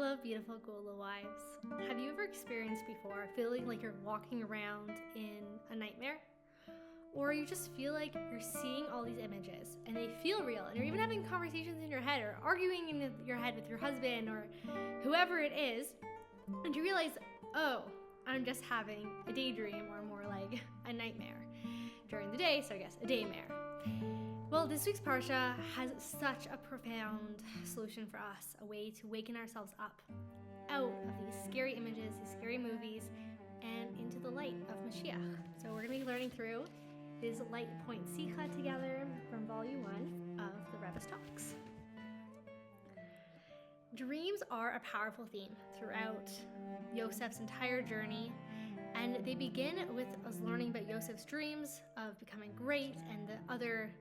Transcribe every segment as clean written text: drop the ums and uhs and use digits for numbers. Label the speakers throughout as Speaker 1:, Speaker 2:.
Speaker 1: Hello, beautiful Gula wives. Have you ever experienced before feeling like you're walking around in a nightmare? Or you just feel like you're seeing all these images and they feel real, and you're even having conversations in your head or arguing in your head with your husband or whoever it is, and you realize, oh, I'm just having a daydream, or more like a nightmare during the day, so I guess a daymare. Well, this week's Parsha has such a profound solution for us, a way to waken ourselves up out of these scary images, these scary movies, and into the light of Mashiach. So we're going to be learning through this Light Point Sikha together from Volume 1 of the Rebbe's Talks. Dreams are a powerful theme throughout Yosef's entire journey, and they begin with us learning about Yosef's dreams of becoming great and the other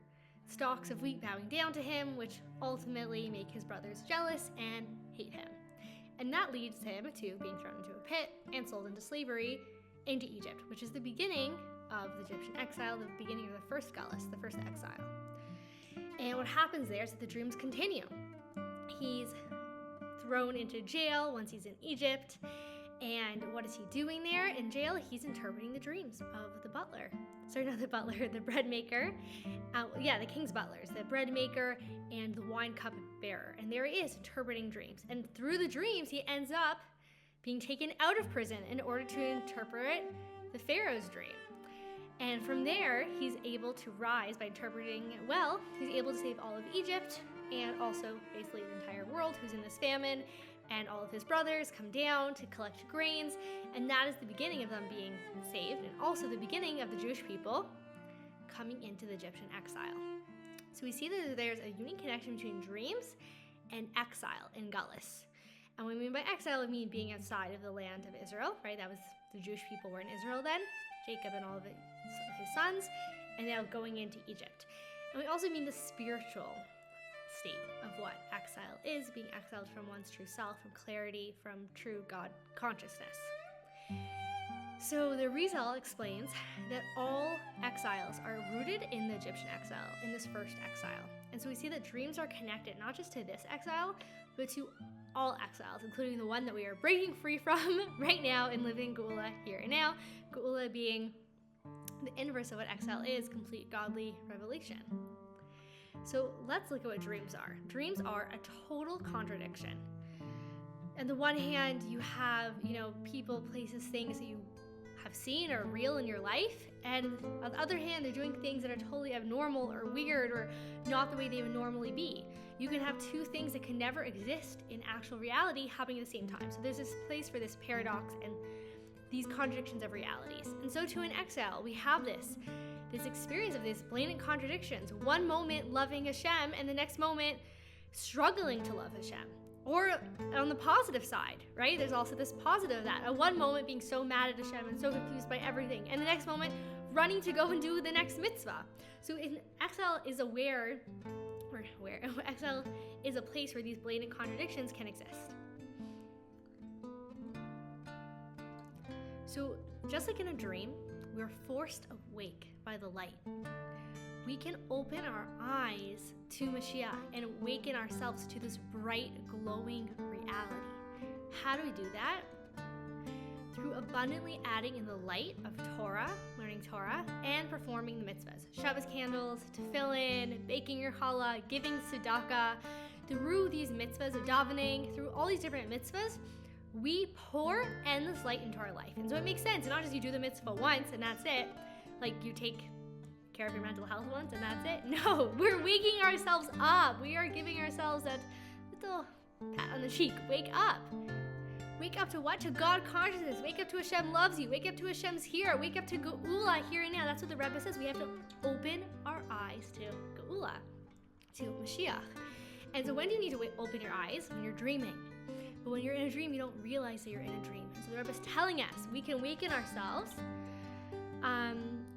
Speaker 1: stalks of wheat bowing down to him, which ultimately make his brothers jealous and hate him. And that leads him to being thrown into a pit and sold into slavery into Egypt, which is the beginning of the Egyptian exile, the beginning of the first galus, the first exile. And what happens there is that the dreams continue. He's thrown into jail once he's in Egypt. And what is he doing there in jail? He's interpreting the dreams of the butler. Sorry, not the butler, the bread maker. The king's butlers, the bread maker and the wine cup bearer. And there he is interpreting dreams. And through the dreams, he ends up being taken out of prison in order to interpret the Pharaoh's dream. And from there, he's able to rise by interpreting it well. He's able to save all of Egypt and also basically the entire world who's in this famine. And all of his brothers come down to collect grains, and that is the beginning of them being saved, and also the beginning of the Jewish people coming into the Egyptian exile. So we see that there's a unique connection between dreams and exile in Galus. And what we mean by exile, we mean being outside of the land of Israel, right? That was the Jewish people were in Israel then, Jacob and all of his sons, and now going into Egypt. And we also mean the spiritual state of what exile is, being exiled from one's true self, from clarity, from true God consciousness. So the Rizal explains that all exiles are rooted in the Egyptian exile, in this first exile. And so we see that dreams are connected not just to this exile, but to all exiles, including the one that we are breaking free from right now and living Geula here and now. Geula being the inverse of what exile is, complete godly revelation. So let's look at what dreams are. Dreams are a total contradiction. On the one hand, you have, people, places, things that you have seen or real in your life. And on the other hand, they're doing things that are totally abnormal or weird or not the way they would normally be. You can have two things that can never exist in actual reality happening at the same time. So there's this place for this paradox and these contradictions of realities. And so to an exile, we have this experience of these blatant contradictions. One moment loving Hashem and the next moment struggling to love Hashem. Or on the positive side, right? There's also this positive of that. At one moment being so mad at Hashem and so confused by everything, and the next moment running to go and do the next mitzvah. So exile is exile is a place where these blatant contradictions can exist. So just like in a dream, we're forced awake by the light. We can open our eyes to Mashiach and awaken ourselves to this bright, glowing reality. How do we do that? Through abundantly adding in the light of Torah, learning Torah, and performing the mitzvahs. Shabbos candles, tefillin, baking your challah, giving tzedakah. Through these mitzvahs of davening, through all these different mitzvahs, we pour endless light into our life. And so it makes sense. Not just you do the mitzvah once and that's it. Like you take care of your mental health once and that's it. No, we're waking ourselves up. We are giving ourselves that little pat on the cheek. Wake up. Wake up to what? To God consciousness. Wake up to Hashem loves you. Wake up to Hashem's here. Wake up to Geula here and now. That's what the Rebbe says. We have to open our eyes to Geula, to Mashiach. And so when do you need to open your eyes? When you're dreaming. But when you're in a dream, you don't realize that you're in a dream. And so the Rebbe is telling us we can awaken ourselves,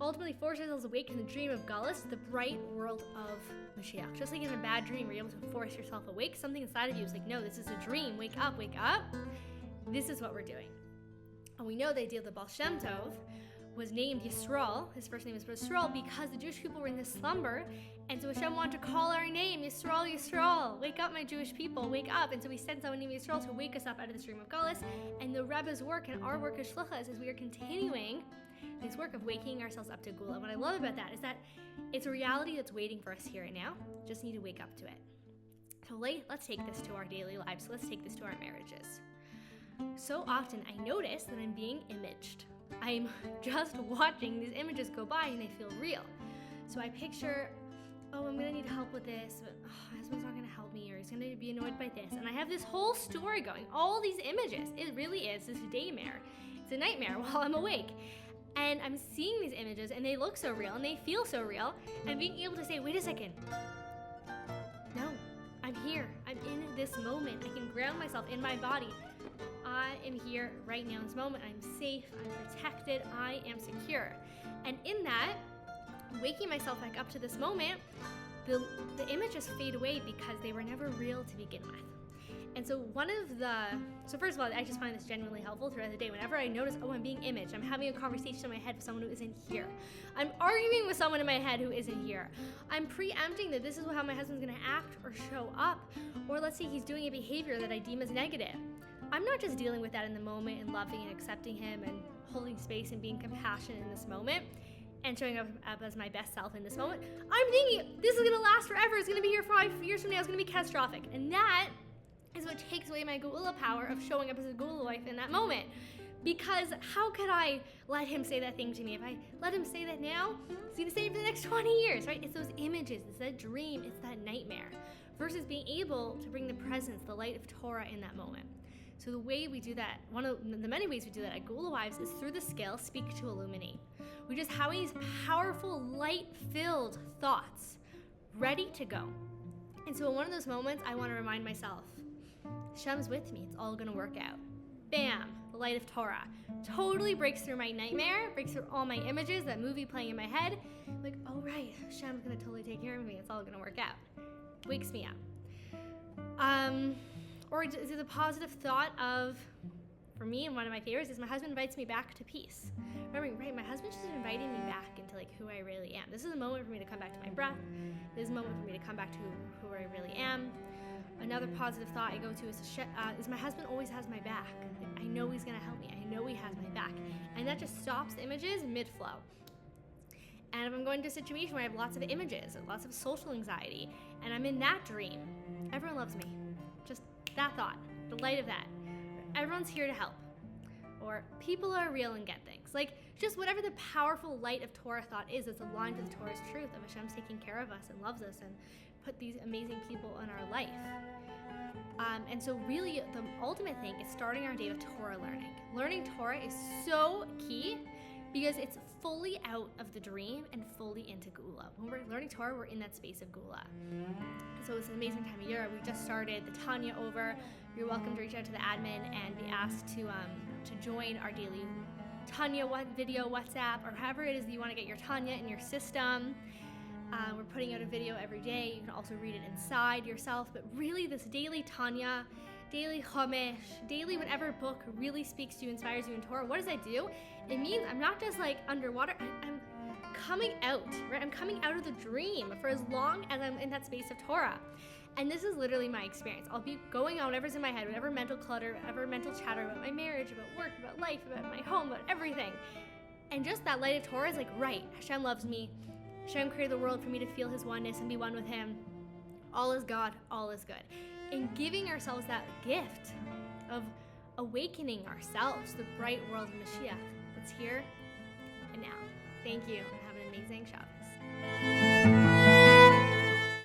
Speaker 1: ultimately force ourselves awake in the dream of Galus, the bright world of Mashiach. Just like in a bad dream, where you're able to force yourself awake, something inside of you is like, no, this is a dream. Wake up, wake up. This is what we're doing. And we know the idea of the Baal Shem Tov was named Yisrael. His first name was Yisrael because the Jewish people were in this slumber. And so Hashem wanted to call our name, Yisrael, Yisrael. Wake up, my Jewish people, wake up. And so we sent someone named Yisrael to wake us up out of this dream of Galus. And the Rebbe's work and our work as Shluchas is we are continuing this work of waking ourselves up to Gula. What I love about that is that it's a reality that's waiting for us here and now. Just need to wake up to it. So let's take this to our daily lives. Let's take this to our marriages. So often I notice that I'm being imaged. I'm just watching these images go by and they feel real. So I picture, oh, I'm gonna need help with this, but my husband's not gonna help me, or he's gonna be annoyed by this. And I have this whole story going, all these images. It really is this daymare. It's a nightmare while I'm awake. And I'm seeing these images and they look so real and they feel so real. And being able to say, wait a second, no, I'm here. I'm in this moment. I can ground myself in my body. I am here right now in this moment. I'm safe, I'm protected, I am secure. And in that, waking myself back up to this moment, the images fade away because they were never real to begin with. And so so first of all, I just find this genuinely helpful throughout the day. Whenever I notice, oh, I'm being imaged, I'm having a conversation in my head with someone who isn't here. I'm arguing with someone in my head who isn't here. I'm preempting that this is how my husband's gonna act or show up. Or let's say he's doing a behavior that I deem as negative. I'm not just dealing with that in the moment and loving and accepting him and holding space and being compassionate in this moment and showing up as my best self in this moment. I'm thinking, this is gonna last forever. It's gonna be here 5 years from now. It's gonna be catastrophic. And that is what takes away my Geula power of showing up as a Geula wife in that moment. Because how could I let him say that thing to me? If I let him say that now, he's gonna say it for the next 20 years, right? It's those images, it's that dream, it's that nightmare. Versus being able to bring the presence, the light of Torah in that moment. So the way we do that, one of the many ways we do that at Geula Wives is through the scale, speak to illuminate. We just have these powerful, light-filled thoughts ready to go. And so in one of those moments, I want to remind myself, Hashem's with me. It's all going to work out. Bam, the light of Torah. Totally breaks through my nightmare, breaks through all my images, that movie playing in my head. I'm like, oh right, Hashem's going to totally take care of me. It's all going to work out. Wakes me up. Or is it the positive thought of, for me, and one of my favorites is my husband invites me back to peace. Remembering, right, my husband's just inviting me back into like who I really am. This is a moment for me to come back to my breath. This is a moment for me to come back to who I really am. Another positive thought I go to is my husband always has my back. Like, I know he's gonna help me. I know he has my back. And that just stops the images mid-flow. And if I'm going to a situation where I have lots of images, lots of social anxiety, and I'm in that dream, everyone loves me. Just that thought, the light of that. Everyone's here to help. Or people are real and get things. Like, just whatever the powerful light of Torah thought is, it's aligned with Torah's truth of Hashem's taking care of us and loves us and put these amazing people in our life. And so really the ultimate thing is starting our day with Torah learning. Learning Torah is so key because it's fully out of the dream and fully into Geula. When we're learning Torah, we're in that space of Geula. So it's an amazing time of year. We just started the Tanya over. You're welcome to reach out to the admin and be asked to join our daily Tanya video, WhatsApp, or however it is that you want to get your Tanya in your system. We're putting out a video every day. You can also read it inside yourself. But really this daily Tanya, daily Chumash, daily whatever book really speaks to you, inspires you in Torah, what does that do? It means I'm not just like underwater, I'm coming out, right? I'm coming out of the dream for as long as I'm in that space of Torah. And this is literally my experience. I'll be going on whatever's in my head, whatever mental clutter, whatever mental chatter about my marriage, about work, about life, about my home, about everything. And just that light of Torah is like, right, Hashem loves me. Hashem created the world for me to feel his oneness and be one with him. All is God, all is good. And giving ourselves that gift of awakening ourselves to the bright world of Mashiach that's here and now. Thank you, and have an amazing Shabbos.